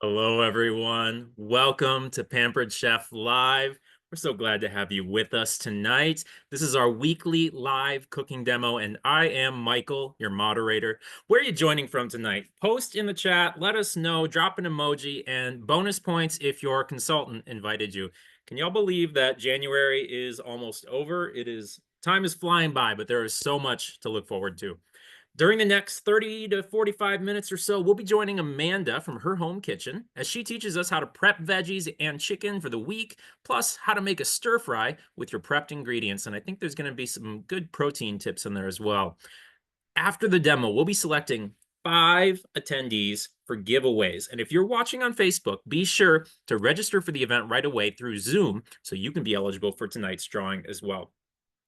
Hello, everyone. Welcome to Pampered Chef Live. We're so glad to have you with us tonight. This is our weekly live cooking demo, and I am Michael, your moderator. Where are you joining from tonight? Post in the chat, let us know, drop an emoji, and bonus points if your consultant invited you. Can y'all believe that January is almost over? Time is flying by, but there is so much to look forward to. During the next 30 to 45 minutes or so, we'll be joining Amanda from her home kitchen as she teaches us how to prep veggies and chicken for the week, plus how to make a stir fry with your prepped ingredients. And I think there's going to be some good protein tips in there as well. After the demo, we'll be selecting 5 attendees for giveaways. And if you're watching on Facebook, be sure to register for the event right away through Zoom so you can be eligible for tonight's drawing as well.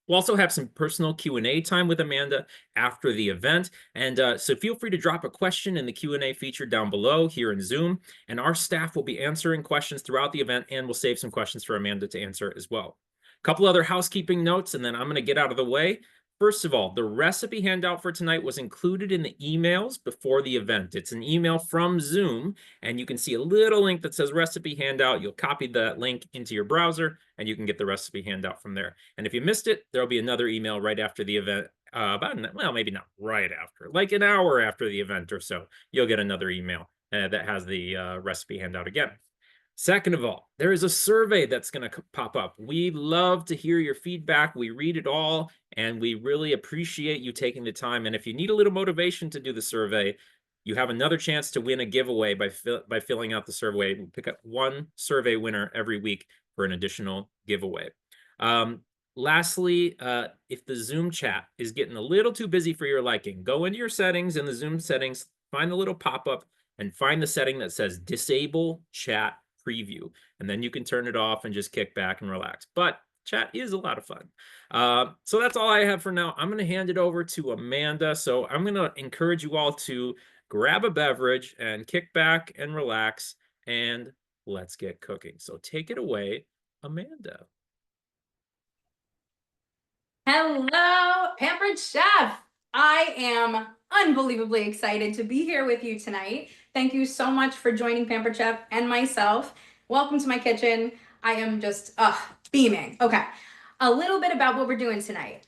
We'll also have some personal Q&A time with Amanda after the event. And so feel free to drop a question in the Q&A feature down below here in Zoom. And our staff will be answering questions throughout the event, and we'll save some questions for Amanda to answer as well. A couple other housekeeping notes, and then I'm going to get out of the way. First of all, the recipe handout for tonight was included in the emails before the event. It's an email from Zoom, and you can see a little link that says recipe handout. You'll copy that link into your browser, and you can get the recipe handout from there. And if you missed it, there'll be another email right after the event, maybe not right after, like an hour after the event or so. You'll get another email that has the recipe handout again. Second of all, there is a survey that's going to pop up. We love to hear your feedback. We read it all, and we really appreciate you taking the time. And if you need a little motivation to do the survey, you have another chance to win a giveaway by filling out the survey. We'll pick up one survey winner every week for an additional giveaway. Lastly, if the Zoom chat is getting a little too busy for your liking, go into your settings in the Zoom settings, find the little pop-up, and find the setting that says Disable Chat Preview. And then you can turn it off and just kick back and relax. But chat is a lot of fun. So that's all I have for now. I'm going to hand it over to Amanda. So I'm going to encourage you all to grab a beverage and kick back and relax, and let's get cooking. So take it away, Amanda. Hello, Pampered Chef. I am unbelievably excited to be here with you tonight. Thank you so much for joining Pampered Chef and myself. Welcome to my kitchen. I am just beaming. Okay, a little bit about what we're doing tonight.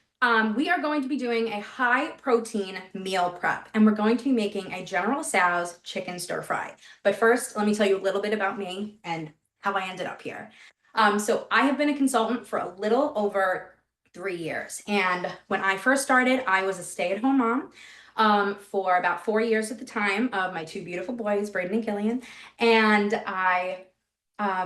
We are going to be doing a high protein meal prep, and we're going to be making a General Tso's chicken stir fry. But first, let me tell you a little bit about me and how I ended up here. So I have been a consultant for a little over 3 years. And when I first started, I was a stay-at-home mom for about 4 years at the time of my 2 beautiful boys, Braden and Killian. And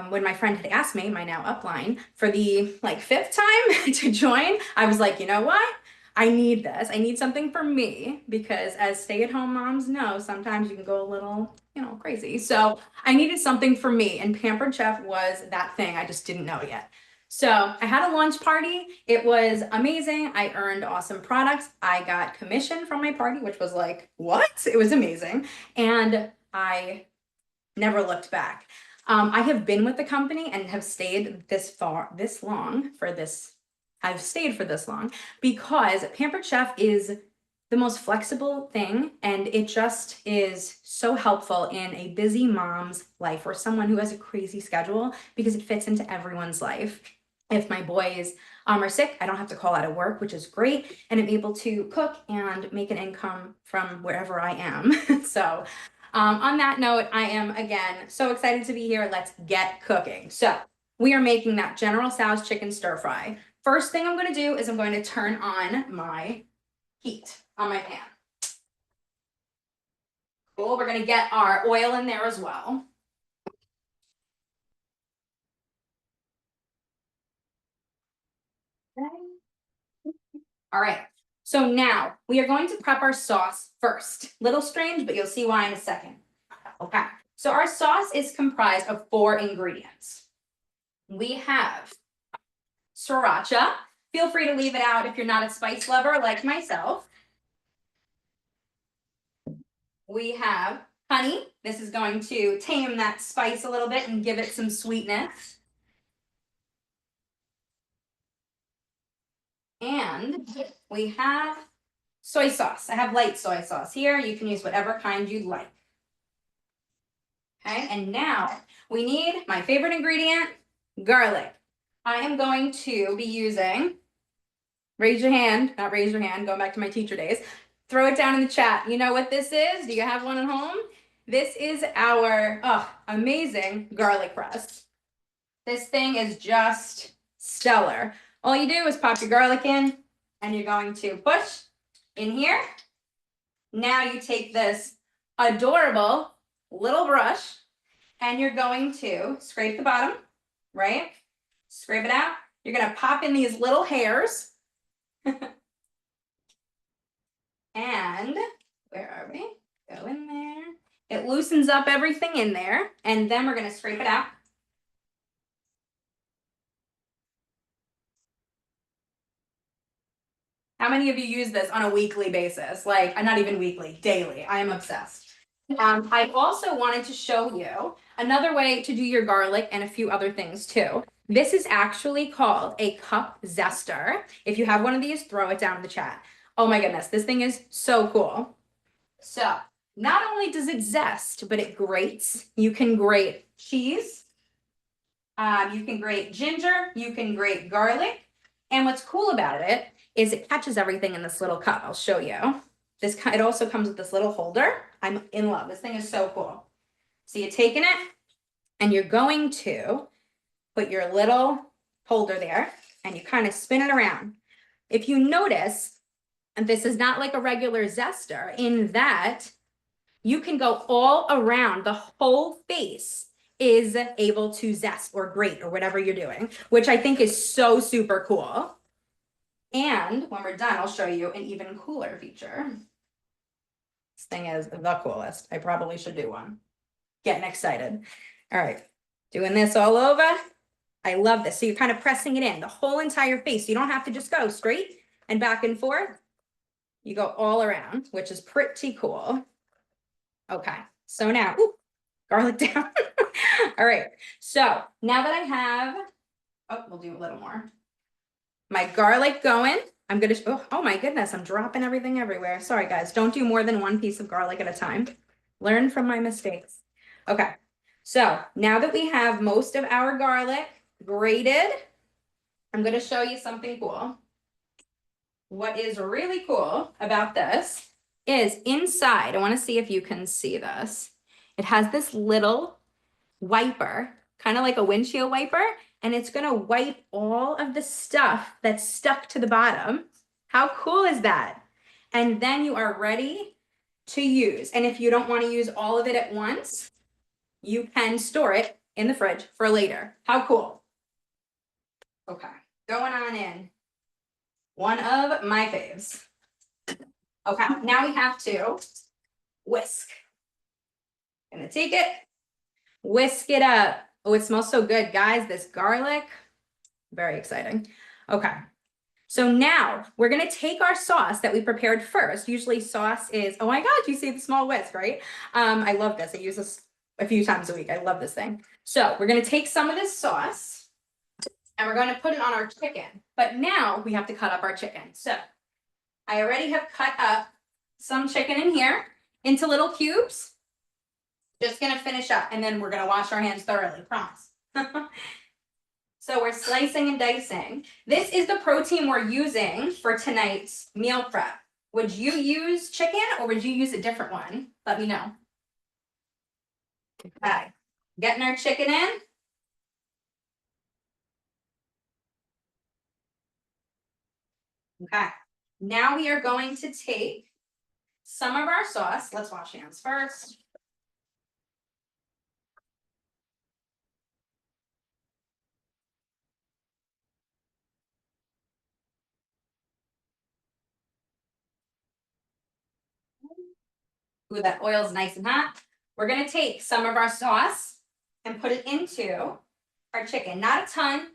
when my friend had asked me, my now upline, for the 5th time to join, I was like, you know what? I need this. I need something for me, because as stay-at-home moms know, sometimes you can go a little, crazy. So I needed something for me, and Pampered Chef was that thing. I just didn't know it yet. So I had a launch party. It was amazing. I earned awesome products. I got commission from my party, which was like, what? It was amazing. And I never looked back. I have been with the company and have stayed I've stayed for this long because Pampered Chef is the most flexible thing, and it just is so helpful in a busy mom's life or someone who has a crazy schedule, because it fits into everyone's life. If my boys are sick, I don't have to call out of work, which is great, and I'm able to cook and make an income from wherever I am. So on that note, I am again so excited to be here. Let's get cooking. So we are making that General Tso's chicken stir fry. First thing I'm going to do is I'm going to turn on my heat on my pan. Cool. We're going to get our oil in there as well. All right. So now we are going to prep our sauce first. Little strange, but you'll see why in a second. Okay. So our sauce is comprised of 4 ingredients. We have sriracha. Feel free to leave it out if you're not a spice lover like myself. We have honey. This is going to tame that spice a little bit and give it some sweetness. And we have soy sauce. I have light soy sauce here. You can use whatever kind you'd like. Okay, and now we need my favorite ingredient, garlic. I am going to be using, raise your hand, not raise your hand, going back to my teacher days. Throw it down in the chat. You know what this is? Do you have one at home? This is our amazing garlic press. This thing is just stellar. All you do is pop your garlic in and you're going to push in here. Now you take this adorable little brush and you're going to scrape the bottom, right? Scrape it out. You're going to pop in these little hairs. And where are we? Go in there. It loosens up everything in there. And then we're going to scrape it out. How many of you use this on a weekly basis? Like, not even weekly, daily. I am obsessed. I also wanted to show you another way to do your garlic and a few other things too. This is actually called a cup zester. If you have one of these, throw it down in the chat. Oh my goodness, this thing is so cool. So not only does it zest, but it grates. You can grate cheese. You can grate ginger. You can grate garlic. And what's cool about it is it catches everything in this little cup. I'll show you. It also comes with this little holder. I'm in love. This thing is so cool. So you're taking it and you're going to put your little holder there and you kind of spin it around. If you notice, and this is not like a regular zester in that you can go all around, the whole face is able to zest or grate or whatever you're doing, which I think is so super cool. And when we're done, I'll show you an even cooler feature. This thing is the coolest. I probably should do one. Getting excited. All right, doing this all over. I love this. So you're kind of pressing it in the whole entire face. You don't have to just go straight and back and forth. You go all around, which is pretty cool. Okay, so now, ooh, garlic down. All right, so now that I have, oh, we'll do a little more. My garlic going. I'm gonna, oh my goodness, I'm dropping everything everywhere. Sorry guys, don't do more than one piece of garlic at a time. Learn from my mistakes. Okay, so now that we have most of our garlic grated, I'm gonna show you something cool. What is really cool about this is inside, I wanna see if you can see this. It has this little wiper, kind of like a windshield wiper, and it's gonna wipe all of the stuff that's stuck to the bottom. How cool is that? And then you are ready to use. And if you don't want to use all of it at once, you can store it in the fridge for later. How cool? Okay, going on in. One of my faves. Okay, now we have to whisk. Gonna take it, whisk it up. Oh, it smells so good, guys. This garlic, very exciting. Okay, so now we're gonna take our sauce that we prepared first. Usually sauce is, oh my God, you see the small whisk, right? I love this. I use this a few times a week. I love this thing. So we're gonna take some of this sauce and we're gonna put it on our chicken. But now we have to cut up our chicken. So I already have cut up some chicken in here into little cubes. Just gonna finish up and then we're gonna wash our hands thoroughly, promise. So we're slicing and dicing. This is the protein we're using for tonight's meal prep. Would you use chicken or would you use a different one? Let me know. Okay, getting our chicken in. Okay, now we are going to take some of our sauce. Let's wash hands first. Ooh, that oil's nice and hot. We're gonna take some of our sauce and put it into our chicken. Not a ton,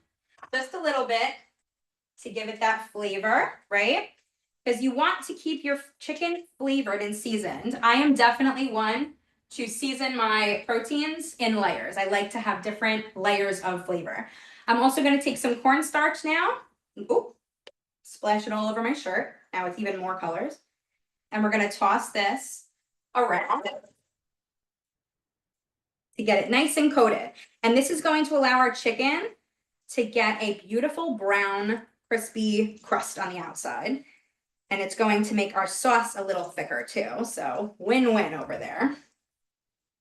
just a little bit to give it that flavor, right? Because you want to keep your chicken flavored and seasoned. I am definitely one to season my proteins in layers. I like to have different layers of flavor. I'm also gonna take some cornstarch now. Ooh, splash it all over my shirt. Now it's even more colors. And we're gonna toss this around. to get it nice and coated. And this is going to allow our chicken to get a beautiful brown, crispy crust on the outside. And it's going to make our sauce a little thicker too. So win-win over there.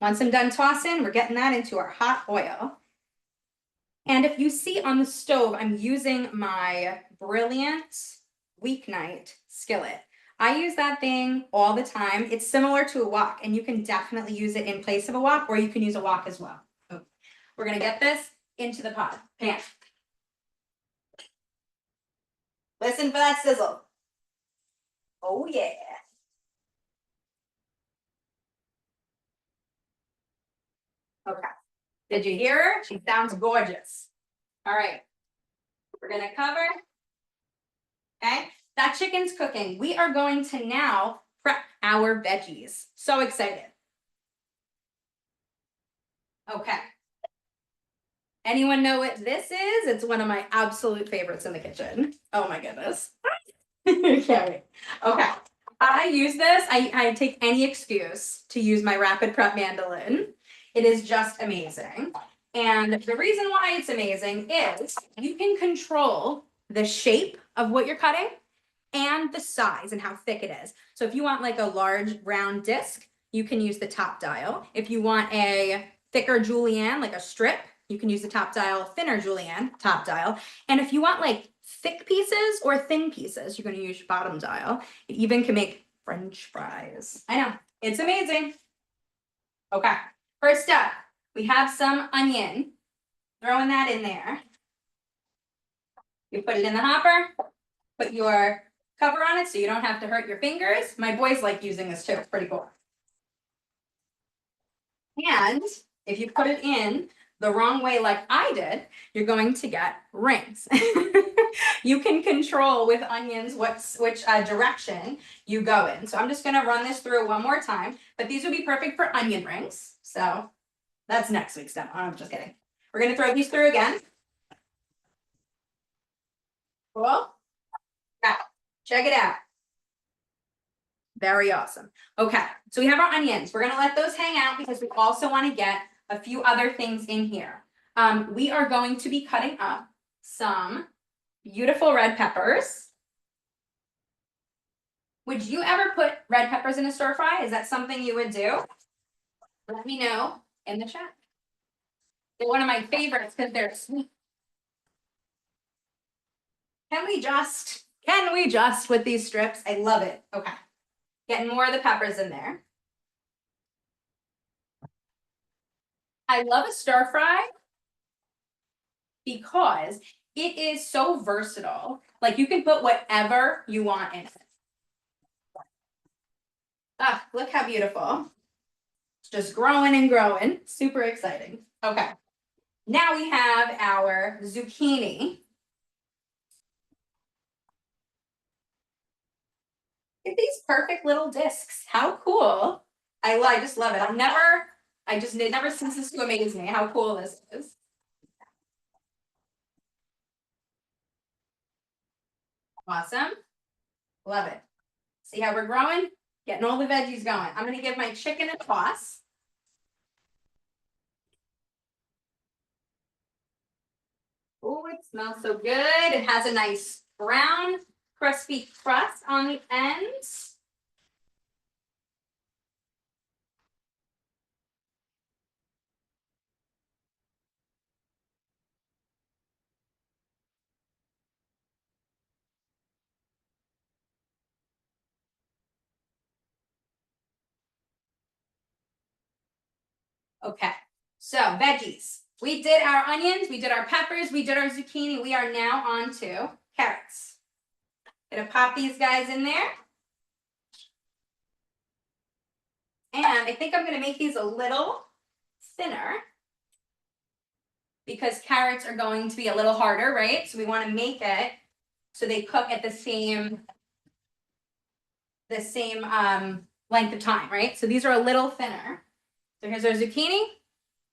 Once I'm done tossing, we're getting that into our hot oil. And if you see on the stove, I'm using my Brilliant weeknight skillet. I use that thing all the time. It's similar to a wok, and you can definitely use it in place of a wok, or you can use a wok as well. So we're gonna get this into the pan. Listen for that sizzle. Oh yeah. Okay. Did you hear her? She sounds gorgeous. All right. We're gonna cover. Okay. That chicken's cooking. We are going to now prep our veggies. So excited. Okay. Anyone know what this is? It's one of my absolute favorites in the kitchen. Oh my goodness. Okay. Okay. I use this. I take any excuse to use my rapid prep mandolin. It is just amazing. And the reason why it's amazing is you can control the shape of what you're cutting and the size and how thick it is. So if you want like a large round disc, you can use the top dial. If you want a thicker julienne, like a strip, you can use the top dial, thinner julienne, top dial. And if you want like thick pieces or thin pieces, you're going to use bottom dial. It even can make French fries. I know, it's amazing. Okay, first up, we have some onion. Throwing that in there. You put it in the hopper, put your cover on it so you don't have to hurt your fingers. My boys like using this too, it's pretty cool. And if you put it in the wrong way like I did, you're going to get rings. You can control with onions which direction you go in. So I'm just gonna run this through one more time, but these would be perfect for onion rings. So that's next week's demo. I'm just kidding. We're gonna throw these through again. Cool. Yeah, check it out. Very awesome. Okay, so we have our onions. We're gonna let those hang out because we also want to get a few other things in here. We are going to be cutting up some beautiful red peppers. Would you ever put red peppers in a stir fry? Is that something you would do? Let me know in the chat. They're one of my favorites because they're sweet. Can we just with these strips? I love it. Okay. Getting more of the peppers in there. I love a stir fry because it is so versatile. Like you can put whatever you want in it. Ah, look how beautiful. It's just growing and growing. Super exciting. Okay. Now we have our zucchini. Look at these perfect little discs. How cool. I just love it. It never ceases to amaze me how cool this is. Awesome. Love it. See how we're growing? Getting all the veggies going. I'm going to give my chicken a toss. Oh, it smells so good. It has a nice brown, crispy crust on the ends. Okay, so veggies. We did our onions, we did our peppers, we did our zucchini. We are now on to carrots. Gonna pop these guys in there. And I think I'm gonna make these a little thinner because carrots are going to be a little harder, right? So we want to make it so they cook at the same length of time, right? So these are a little thinner. So here's our zucchini,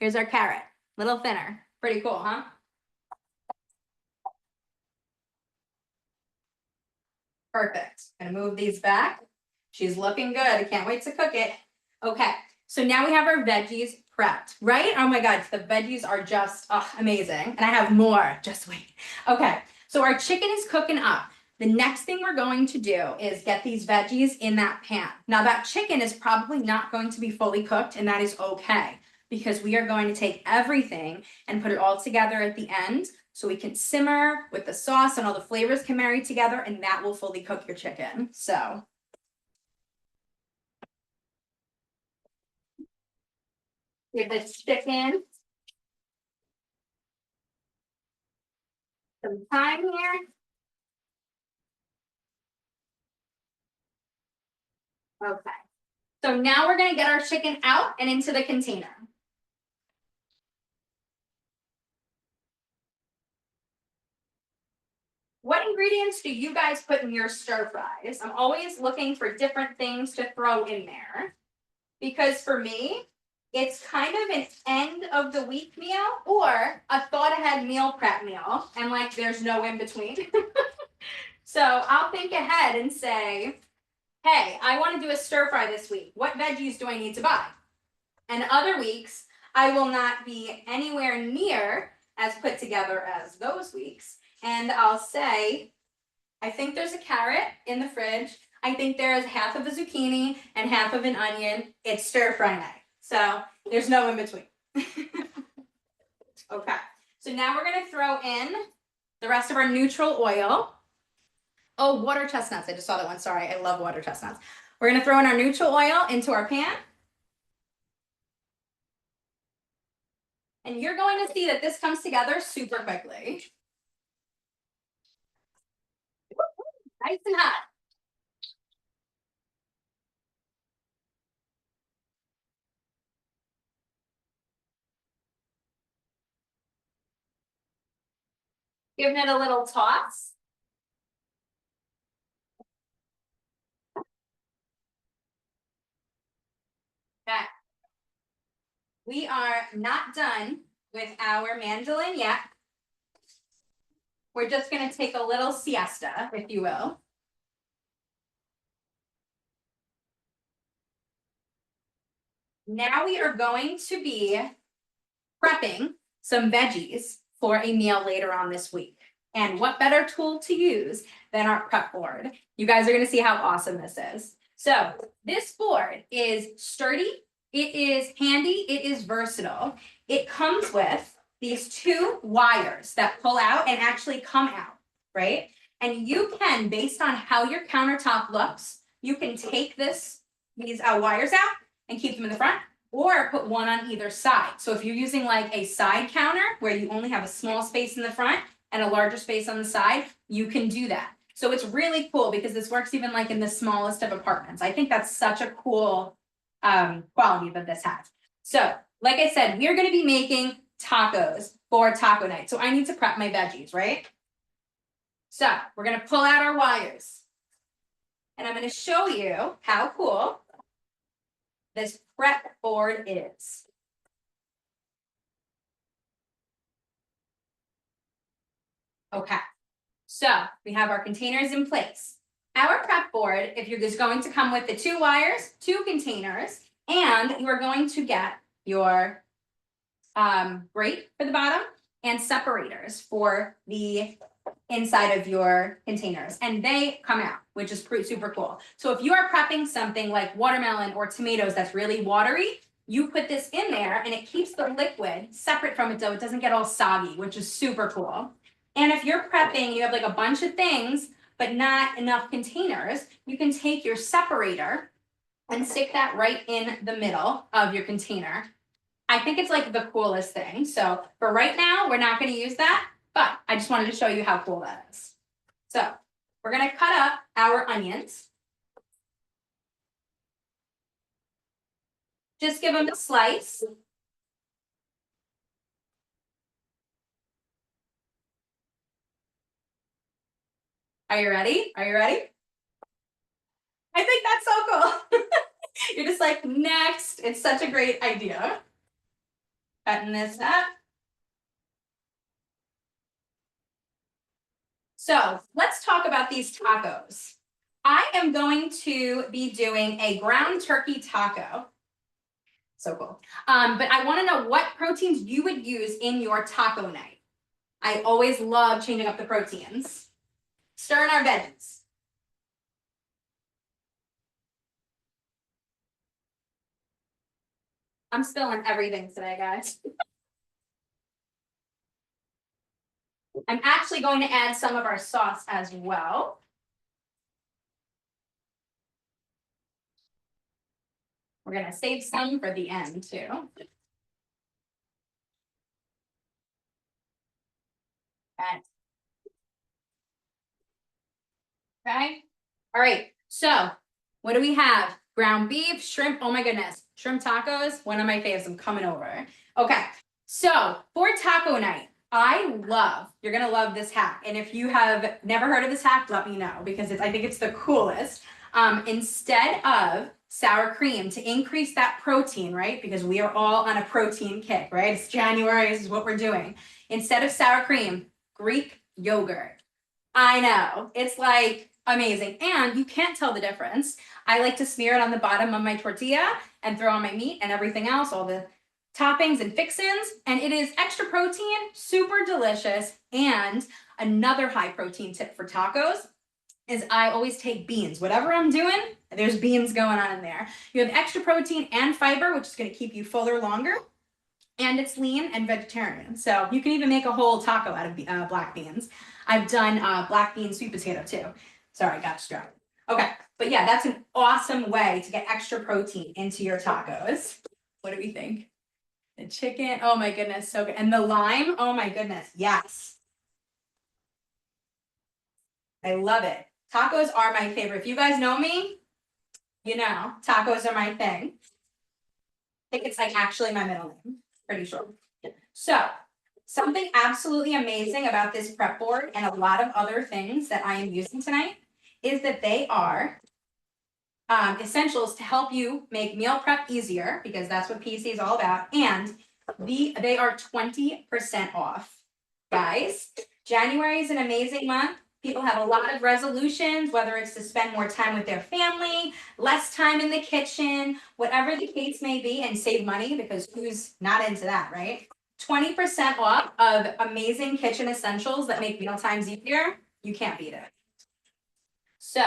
here's our carrot, little thinner. Pretty cool, huh? Perfect. Gonna move these back. She's looking good. I can't wait to cook it. Okay, so now we have our veggies prepped, right? Oh my God, the veggies are just amazing. And I have more, just wait. Okay, so our chicken is cooking up. The next thing we're going to do is get these veggies in that pan. Now that chicken is probably not going to be fully cooked, and that is okay, because we are going to take everything and put it all together at the end so we can simmer with the sauce and all the flavors can marry together, and that will fully cook your chicken. So give this chicken some time here. Okay. So now we're gonna get our chicken out and into the container. What ingredients do you guys put in your stir fries? I'm always looking for different things to throw in there, because for me, it's kind of an end of the week meal or a thought ahead meal prep meal, and like there's no in between. So I'll think ahead and say, hey, I want to do a stir fry this week. What veggies do I need to buy? And other weeks, I will not be anywhere near as put together as those weeks. And I'll say, I think there's a carrot in the fridge. I think there's half of a zucchini and half of an onion. It's stir fry night. So there's no in between. Okay. So now we're going to throw in the rest of our neutral oil. Oh, water chestnuts. I just saw that one. Sorry. I love water chestnuts. We're going to throw in our neutral oil into our pan. And you're going to see that this comes together super quickly. Nice and hot. Giving it a little toss. Okay. We are not done with our mandolin yet. We're just going to take a little siesta, if you will. Now we are going to be prepping some veggies for a meal later on this week. And what better tool to use than our prep board? You guys are going to see how awesome this is. So this board is sturdy, it is handy, it is versatile. It comes with these two wires that pull out and actually come out, right? And you can, based on how your countertop looks, you can take these wires out and keep them in the front, or put one on either side. So if you're using like a side counter where you only have a small space in the front and a larger space on the side, you can do that. So it's really cool because this works even like in the smallest of apartments. I think that's such a cool quality that this has. So like I said, we're going to be making tacos for taco night. So I need to prep my veggies, right? So we're going to pull out our wires. And I'm going to show you how cool this prep board is. Okay, so we have our containers in place. Our prep board, if you're just going to come with the two wires, two containers, and you are going to get your grate for the bottom and separators for the inside of your containers, and they come out, which is super cool. So if you are prepping something like watermelon or tomatoes that's really watery, you put this in there and it keeps the liquid separate from it so it doesn't get all soggy, which is super cool. And if you're prepping, you have like a bunch of things, but not enough containers, you can take your separator and stick that right in the middle of your container. I think it's like the coolest thing. So for right now, we're not going to use that, but I just wanted to show you how cool that is. So we're going to cut up our onions. Just give them a slice. Are you ready? Are you ready? I think that's so cool. You're just like, next. It's such a great idea. Cutting this up. So let's talk about these tacos. I am going to be doing a ground turkey taco. So cool. But I want to know what proteins you would use in your taco night. I always love changing up the proteins. Stir in our veggies. I'm spilling everything today, guys. I'm actually going to add some of our sauce as well. We're going to save some for the end too. Okay. Okay. All right. So what do we have? Ground beef, shrimp. Oh my goodness. Shrimp tacos. One of my faves. I'm coming over. Okay. So for taco night, you're going to love this hack. And if you have never heard of this hack, let me know because I think it's the coolest. Instead of sour cream to increase that protein, right? Because we are all on a protein kick, right? It's January. This is what we're doing. Instead of sour cream, Greek yogurt. I know. It's like amazing. And you can't tell the difference. I like to smear it on the bottom of my tortilla and throw on my meat and everything else, all the toppings and fixins. And it is extra protein, super delicious. And another high protein tip for tacos is I always take beans. Whatever I'm doing, there's beans going on in there. You have extra protein and fiber, which is going to keep you fuller longer. And it's lean and vegetarian. So you can even make a whole taco out of black beans. I've done black bean sweet potato too. Sorry, got distracted. Okay, but yeah, that's an awesome way to get extra protein into your tacos. What do we think? The chicken, oh my goodness, so good. And the lime, oh my goodness, yes. I love it. Tacos are my favorite. If you guys know me, you know, tacos are my thing. I think it's like actually my middle name, pretty sure. So something absolutely amazing about this prep board and a lot of other things that I am using tonight is that they are essentials to help you make meal prep easier because that's what PC is all about. And they are 20% off, guys. January is an amazing month. People have a lot of resolutions, whether it's to spend more time with their family, less time in the kitchen, whatever the case may be, and save money because who's not into that, right? 20% off of amazing kitchen essentials that make meal times easier. You can't beat it. So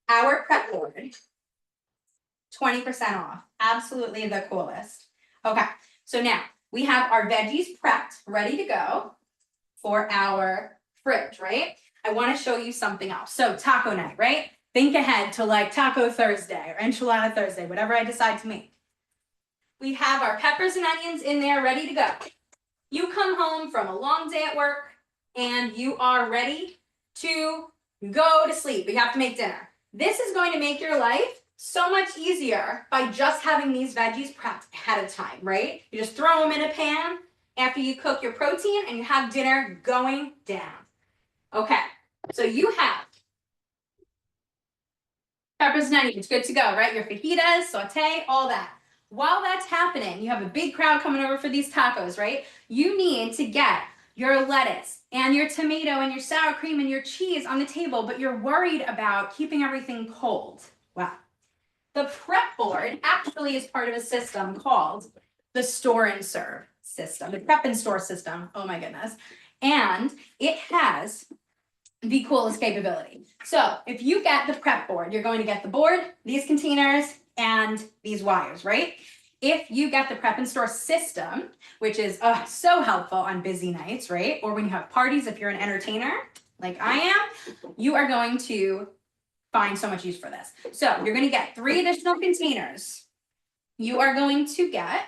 our prep board, 20% off. Absolutely the coolest. Okay, so now we have our veggies prepped, ready to go for our fridge, right? I want to show you something else. So taco night, right? Think ahead to like Taco Thursday or Enchilada Thursday, whatever I decide to make. We have our peppers and onions in there ready to go. You come home from a long day at work and you are ready to go to sleep. We have to make dinner. This is going to make your life so much easier by just having these veggies prepped ahead of time, right? You just throw them in a pan after you cook your protein and you have dinner going down. Okay, so you have peppers and onions, good to go, right? Your fajitas, saute, all that. While that's happening, you have a big crowd coming over for these tacos, right? You need to get your lettuce and your tomato and your sour cream and your cheese on the table, but you're worried about keeping everything cold. Wow. The prep board actually is part of a system called the store and serve system, the prep and store system. Oh my goodness. And it has the coolest capability. So if you get the prep board, you're going to get the board, these containers, and these wires, right? If you get the prep and store system, which is so helpful on busy nights, right? Or when you have parties, if you're an entertainer like I am, you are going to find so much use for this. So you're going to get 3 additional containers. You are going to get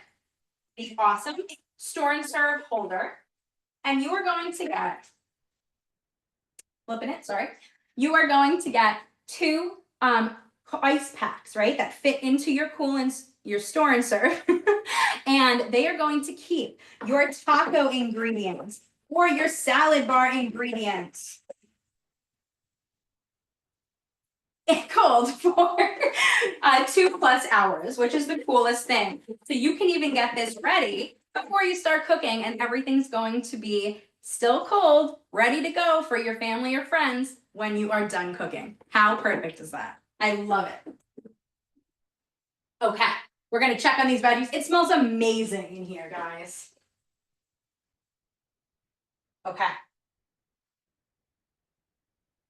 the awesome store and serve holder, and you are going to get you are going to get 2 ice packs, right? That fit into your your store and serve. And they are going to keep your taco ingredients or your salad bar ingredients cold for 2+ hours, which is the coolest thing. So you can even get this ready before you start cooking and everything's going to be still cold, ready to go for your family or friends when you are done cooking. How perfect is that? I love it. Okay, We're gonna check on these veggies. It smells amazing in here, guys. Okay.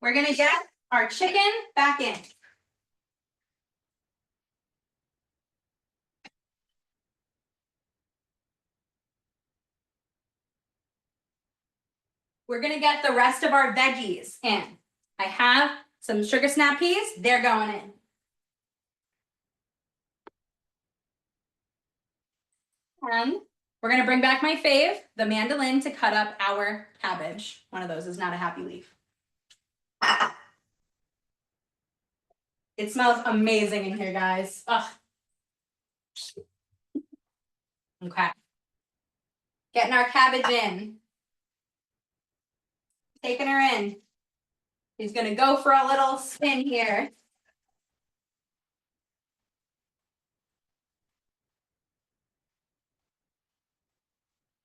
We're gonna get our chicken back in. We're gonna get the rest of our veggies in. I have some sugar snap peas, they're going in. And we're gonna bring back my fave, the mandolin, to cut up our cabbage. One of those is not a happy leaf. It smells amazing in here, guys. Ugh. Okay. Getting our cabbage in. Taking her in. She's gonna go for a little spin here.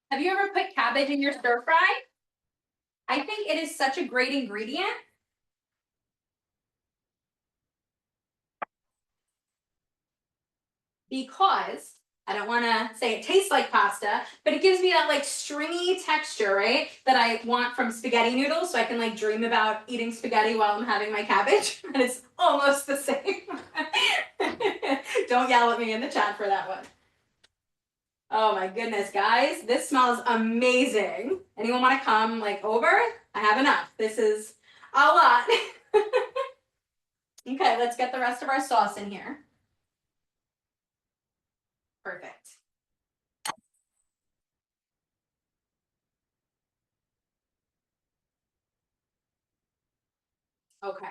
Have you ever put cabbage in your stir fry? I think it is such a great ingredient. Because I don't want to say it tastes like pasta, but it gives me that like stringy texture, right? That I want from spaghetti noodles, so I can like dream about eating spaghetti while I'm having my cabbage, and it's almost the same. Don't yell at me in the chat for that one. Oh my goodness, guys, this smells amazing. Anyone want to come like over? I have enough. This is a lot. Okay, let's get the rest of our sauce in here. Perfect. Okay.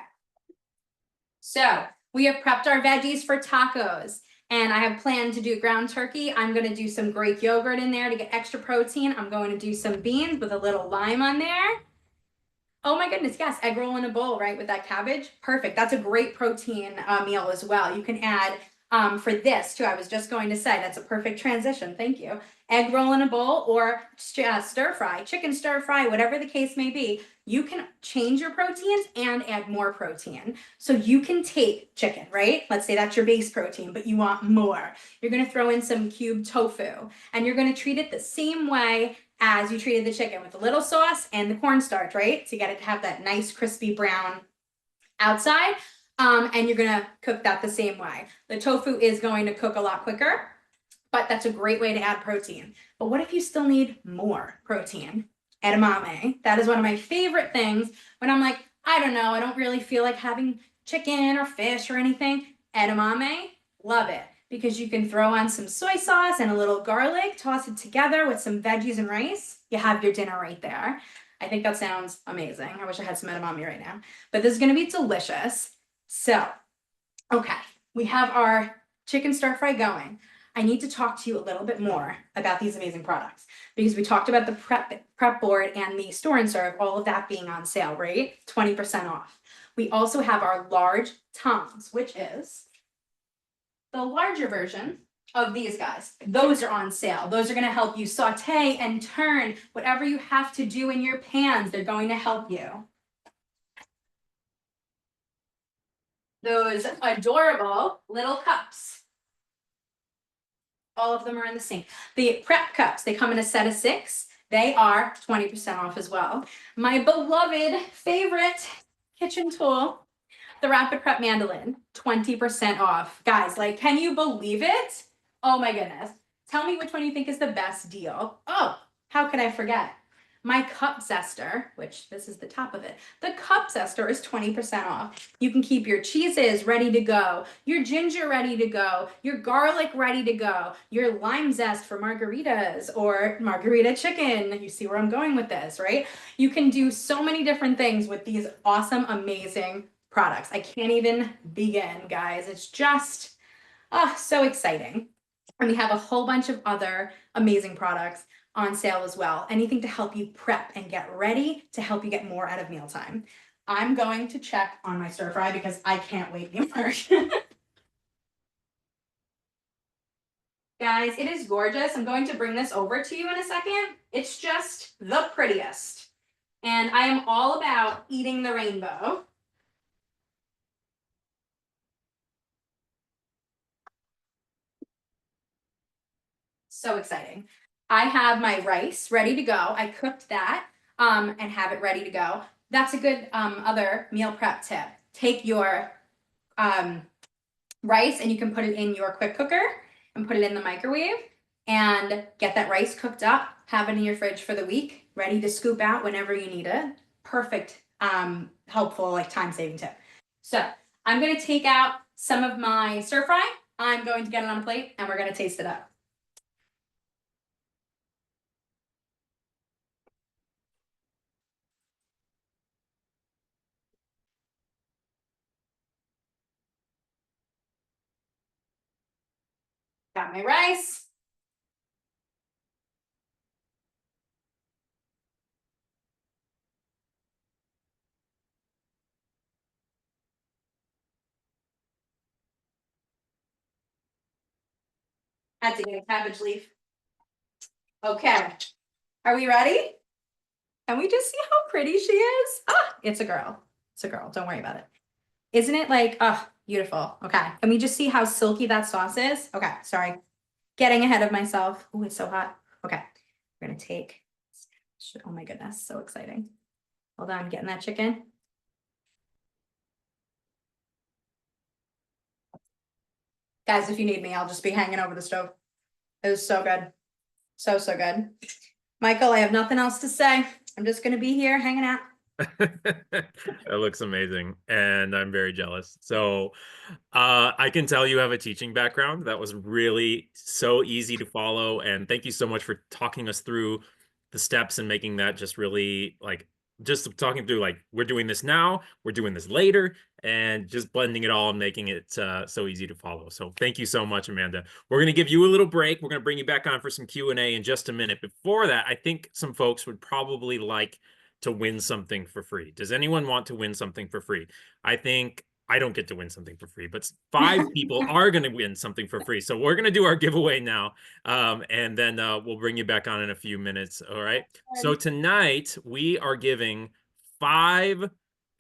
So we have prepped our veggies for tacos, and I have planned to do ground turkey. I'm going to do some Greek yogurt in there to get extra protein. I'm going to do some beans with a little lime on there. Oh my goodness, yes, egg roll in a bowl, right, with that cabbage. Perfect. That's a great protein meal as well. You can add for this too. I was just going to say that's a perfect transition. Thank you. Egg roll in a bowl or stir fry, chicken stir fry, whatever the case may be. You can change your proteins and add more protein. So you can take chicken, right? Let's say that's your base protein, but you want more. You're going to throw in some cubed tofu, and you're going to treat it the same way as you treated the chicken, with a little sauce and the cornstarch, right? To get it to have that nice crispy brown outside. And you're gonna cook that the same way. The tofu is going to cook a lot quicker, but that's a great way to add protein. But what if you still need more protein? Edamame. That is one of my favorite things when I'm like, I don't know, I don't really feel like having chicken or fish or anything. Edamame, love it. Because you can throw on some soy sauce and a little garlic, toss it together with some veggies and rice. You have your dinner right there. I think that sounds amazing. I wish I had some edamame right now. But this is going to be delicious. So, okay, we have our chicken stir fry going. I need to talk to you a little bit more about these amazing products, because we talked about the prep board and the store and serve, all of that being on sale, right? 20% off. We also have our large tongs, which is the larger version of these guys. Those are on sale. Those are going to help you saute and turn whatever you have to do in your pans. They're going to help you. Those adorable little cups. All of them are in the same. The prep cups, they come in a set of 6. They are 20% off as well. My beloved favorite kitchen tool, the Rapid Prep Mandolin, 20% off. Guys, like, can you believe it? Oh my goodness. Tell me which one you think is the best deal. Oh, how could I forget? My cup zester, which this is the top of it. The cup zester is 20% off. You can keep your cheeses ready to go, your ginger ready to go, your garlic ready to go, your lime zest for margaritas or margarita chicken. You see where I'm going with this, right? You can do so many different things with these awesome, amazing products. I can't even begin, guys. It's just so exciting. And we have a whole bunch of other amazing products on sale as well. Anything to help you prep and get ready to help you get more out of mealtime. I'm going to check on my stir fry because I can't wait anymore. Guys, it is gorgeous. I'm going to bring this over to you in a second. It's just the prettiest. And I am all about eating the rainbow. So exciting. I have my rice ready to go. I cooked that and have it ready to go. That's a good other meal prep tip. Take your um, rice and you can put it in your quick cooker and put it in the microwave and get that rice cooked up. Have it in your fridge for the week, ready to scoop out whenever you need it. Perfect, helpful, like time saving tip. So I'm gonna take out some of my stir fry. I'm going to get it on a plate and we're gonna taste it up. Got my rice. Had to get a cabbage leaf. Okay, are we ready? Can we just see how pretty she is? Ah, it's a girl. It's a girl. Don't worry about it. Isn't it like, oh, beautiful. Okay. Can we just see how silky that sauce is? Okay, sorry. Getting ahead of myself. Oh, it's so hot. Okay. We're gonna take, oh my goodness, so exciting. Hold on, getting that chicken. Guys, if you need me, I'll just be hanging over the stove. It was so good. So, so good. Michael, I have nothing else to say. I'm just gonna be here hanging out. That looks amazing, and I'm very jealous. So, I can tell you have a teaching background. That was really so easy to follow, and thank you so much for talking us through the steps and making that just really like just talking through like we're doing this now, we're doing this later, and just blending it all and making it so easy to follow. So thank you so much, Amanda. We're going to give you a little break. We're going to bring you back on for some Q&A in just a minute. Before that, I think some folks would probably like to win something for free. Does anyone want to win something for free? I think I don't get to win something for free, but 5 people are going to win something for free. So we're going to do our giveaway now. And then we'll bring you back on in a few minutes. All right. So tonight we are giving 5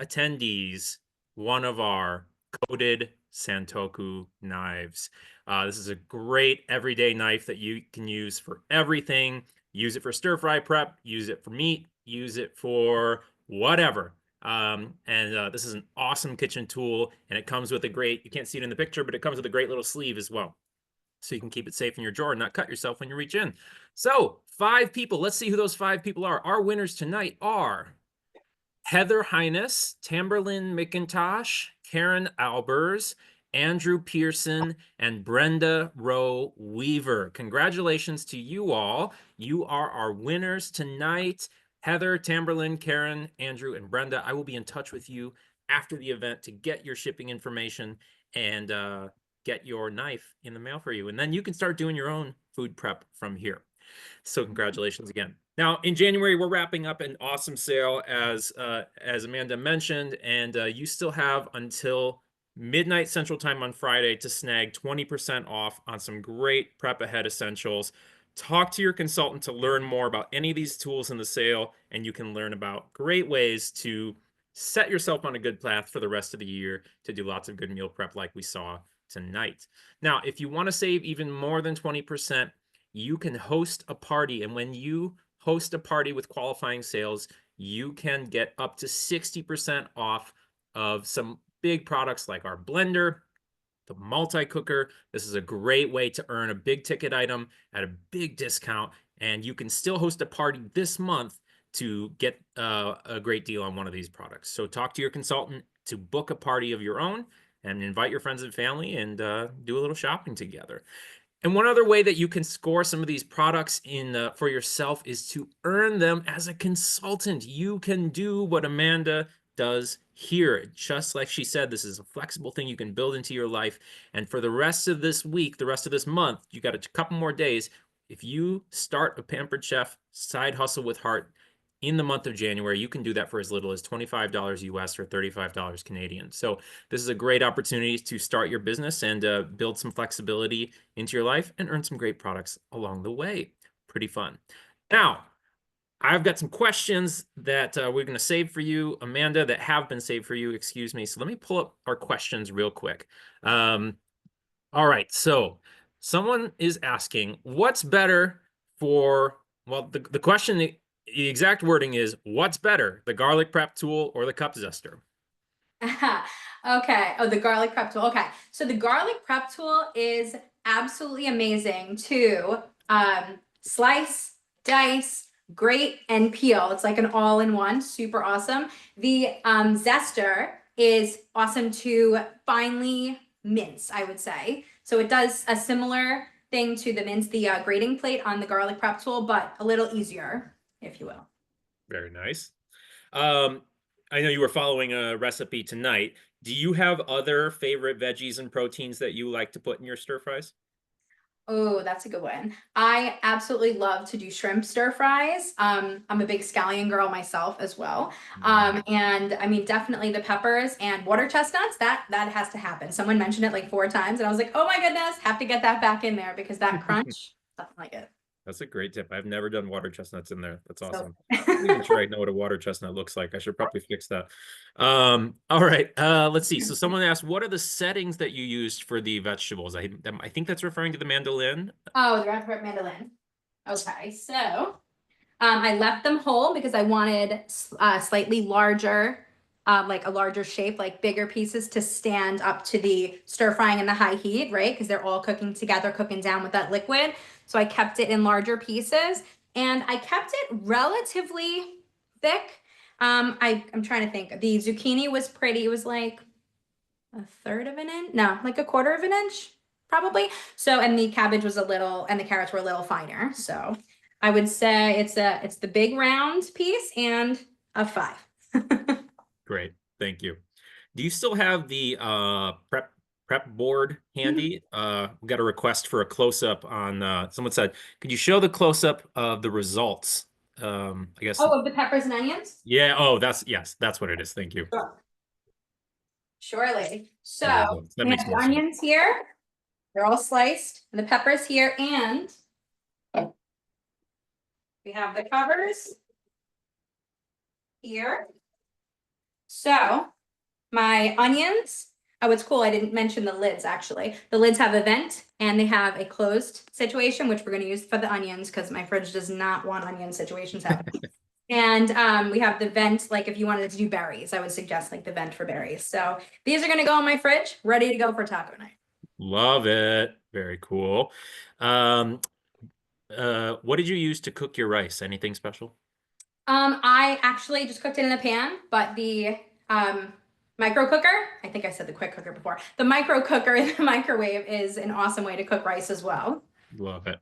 attendees one of our coated Santoku knives. This is a great everyday knife that you can use for everything. Use it for stir fry prep, use it for meat, use it for whatever. This is an awesome kitchen tool, and it comes with a great, you can't see it in the picture, but it comes with a great little sleeve as well. So you can keep it safe in your drawer and not cut yourself when you reach in. So 5 people, let's see who those 5 people are. Our winners tonight are Heather Highness, Tamberlyn McIntosh, Karen Albers, Andrew Pearson, and Brenda Rowe Weaver. Congratulations to you all. You are our winners tonight. Heather, Tamberlyn, Karen, Andrew, and Brenda. I will be in touch with you after the event to get your shipping information and get your knife in the mail for you. And then you can start doing your own food prep from here. So congratulations again. Now in January, we're wrapping up an awesome sale as Amanda mentioned, and you still have until midnight Central Time on Friday to snag 20% off on some great prep ahead essentials. Talk to your consultant to learn more about any of these tools in the sale, and you can learn about great ways to set yourself on a good path for the rest of the year to do lots of good meal prep like we saw tonight. Now, if you want to save even more than 20%, you can host a party. And when you host a party with qualifying sales, you can get up to 60% off of some big products like our blender, the multi-cooker. This is a great way to earn a big ticket item at a big discount. And you can still host a party this month to get a great deal on one of these products. So talk to your consultant to book a party of your own and invite your friends and family and do a little shopping together. And one other way that you can score some of these products in for yourself is to earn them as a consultant. You can do what Amanda does here. Just like she said, this is a flexible thing you can build into your life. And for the rest of this week, the rest of this month, you got a couple more days. If you start a Pampered Chef side hustle with heart in the month of January, you can do that for as little as $25 US or $35 Canadian. So this is a great opportunity to start your business and build some flexibility into your life and earn some great products along the way. Pretty fun. Now, I've got some questions that we're going to save for you, Amanda, that have been saved for you, excuse me. So let me pull up our questions real quick. All right, so Someone is asking, what's better for, well, the question, the exact wording is, what's better, the garlic prep tool or the cup zester? Okay. Oh, the garlic prep tool. Okay. So the garlic prep tool is absolutely amazing to slice, dice, grate, and peel. It's like an all-in-one, super awesome. The zester is awesome to finely mince, I would say. So it does a similar thing to the mince, the grating plate on the garlic prep tool, but a little easier, if you will. Very nice. Um, I know you were following a recipe tonight. Do you have other favorite veggies and proteins that you like to put in your stir fries? Oh, that's a good one. I absolutely love to do shrimp stir fries. I'm a big scallion girl myself as well. Mm. And I mean, definitely the peppers and water chestnuts, that has to happen. Someone mentioned it like 4 times, and I was like, oh my goodness, have to get that back in there because that crunch, nothing like it. That's a great tip. I've never done water chestnuts in there. That's So awesome. I'm not even sure I know what a water chestnut looks like. I should probably fix that. All right. Let's see. So someone asked, what are the settings that you used for the vegetables? I think that's referring to the mandolin. Oh, the round mandolin. Okay, so I left them whole because I wanted slightly larger, like a larger shape, like bigger pieces to stand up to the stir frying in the high heat, right? Because they're all cooking together, cooking down with that liquid. So I kept it in larger pieces and I kept it relatively thick. I'm trying to think. The zucchini was pretty. It was like a third of an inch, no, like a quarter of an inch, probably. So, and the cabbage was a little, and the carrots were a little finer. So, I would say it's the big round piece and a five. Great. Thank you. Do you still have the prep board handy? We got a request for a close-up on someone said, could you show the close-up of the results? I guess Oh, of the peppers and onions? yeah. Oh, that's yes, that's what it is. Thank you. Sure. Surely. The So results. That we have makes the more sense. onions here. They're all sliced, and the peppers here, and we have the covers here. So my onions, oh, it's cool. I didn't mention the lids actually. The lids have a vent and they have a closed situation, which we're going to use for the onions because my fridge does not want onion situations happening. And we have the vent, like if you wanted to do berries, I would suggest like the vent for berries. So these are going to go in my fridge, ready to go for taco night. Love it. Very cool. Um, what did you use to cook your rice? Anything special? I actually just cooked it in a pan, but the micro cooker, I think I said the quick cooker before. The micro cooker in the microwave is an awesome way to cook rice as well. Love it.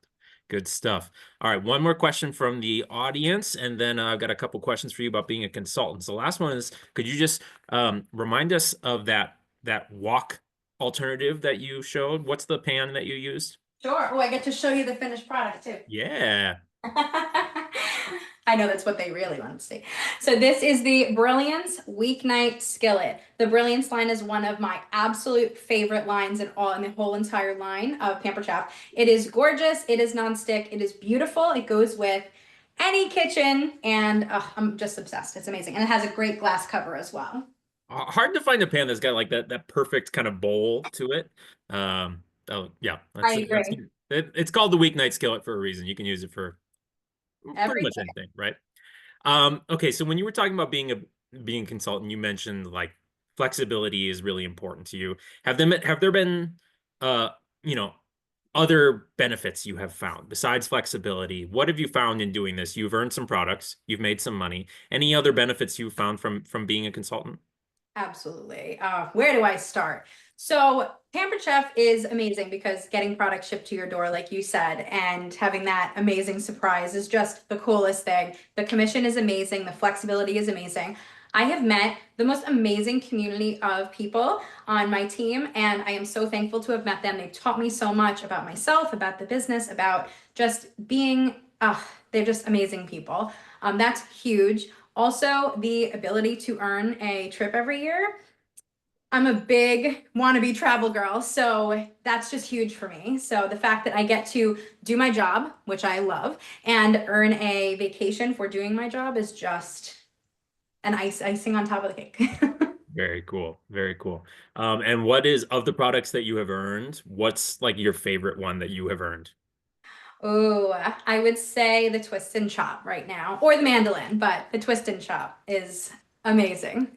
Good stuff. All right, one more question from the audience, and then I've got a couple questions for you about being a consultant. So the last one is, could you just remind us of that wok alternative that you showed? What's the pan that you used? Sure. Oh, I get to show you the finished product too. Yeah. I know that's what they really want to see. So this is the Brilliance Weeknight Skillet. The Brilliance line is one of my absolute favorite lines in the whole entire line of Pampered Chef. It is gorgeous. It is nonstick. It is beautiful. It goes with any kitchen, and I'm just obsessed. It's amazing, and it has a great glass cover as well. Hard to find a pan that's got like that perfect kind of bowl to it. Oh yeah, I that's agree. it's called the weeknight skillet for a reason. You can use it for pretty much Everything. anything, right? Okay, so when you were talking about being a consultant, you mentioned like flexibility is really important to you. Have there been uh, you know, other benefits you have found besides flexibility? What have you found in doing this? You've earned some products, you've made some money. Any other benefits you've found from being a consultant? Absolutely. Where do I start? So, Pampered Chef is amazing because getting products shipped to your door, like you said, and having that amazing surprise is just the coolest thing. The commission is amazing, the flexibility is amazing. I have met the most amazing community of people on my team, and I am so thankful to have met them. They've taught me so much about myself, about the business, about just being, they're just amazing people. That's huge. Also, the ability to earn a trip every year. I'm a big wannabe travel girl, so that's just huge for me. So the fact that I get to do my job, which I love, and earn a vacation for doing my job is just an icing on top of the cake. Very cool. Very cool. And what is of the products that you have earned, what's like your favorite one that you have earned? Oh, I would say the twist and chop right now, or the mandolin, but the twist and chop is amazing.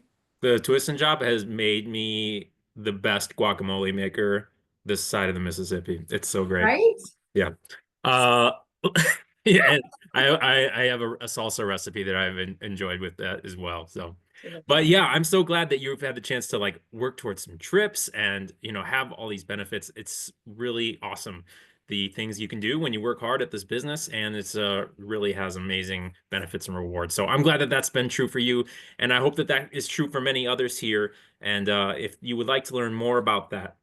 The Twist and Chop has made me the best guacamole maker this side of the Mississippi. It's so great. Right? Yeah. Uh, yeah, and I have a salsa recipe that I've enjoyed with that as well. So, but yeah, I'm so glad that you've had the chance to like work towards some trips and have all these benefits. It's really awesome the things you can do when you work hard at this business, and it's really has amazing benefits and rewards. So I'm glad that that's been true for you, and I hope that that is true for many others here. And if you would like to learn more about that,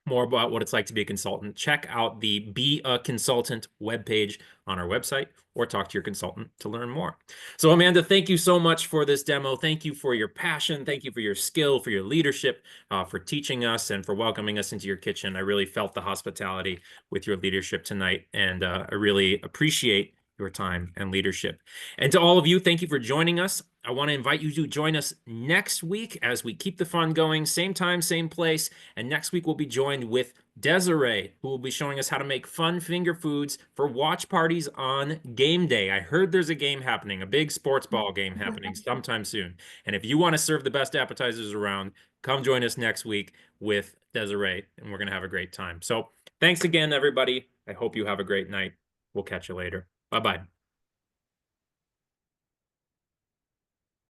more about what it's like to be a consultant, check out the Be a Consultant webpage on our website or talk to your consultant to learn more. So, Amanda, thank you so much for this demo. Thank you for your passion. Thank you for your skill, for your leadership, for teaching us and for welcoming us into your kitchen. I really felt the hospitality with your leadership tonight, and I really appreciate your time and leadership. And to all of you, thank you for joining us. I want to invite you to join us next week as we keep the fun going, same time, same place. And next week, we'll be joined with Desiree, who will be showing us how to make fun finger foods for watch parties on game day. I heard there's a game happening, a big sports ball game happening sometime soon. And if you want to serve the best appetizers around, come join us next week with Desiree, and we're going to have a great time. So thanks again, everybody. I hope you have a great night. We'll catch you later. Bye-bye.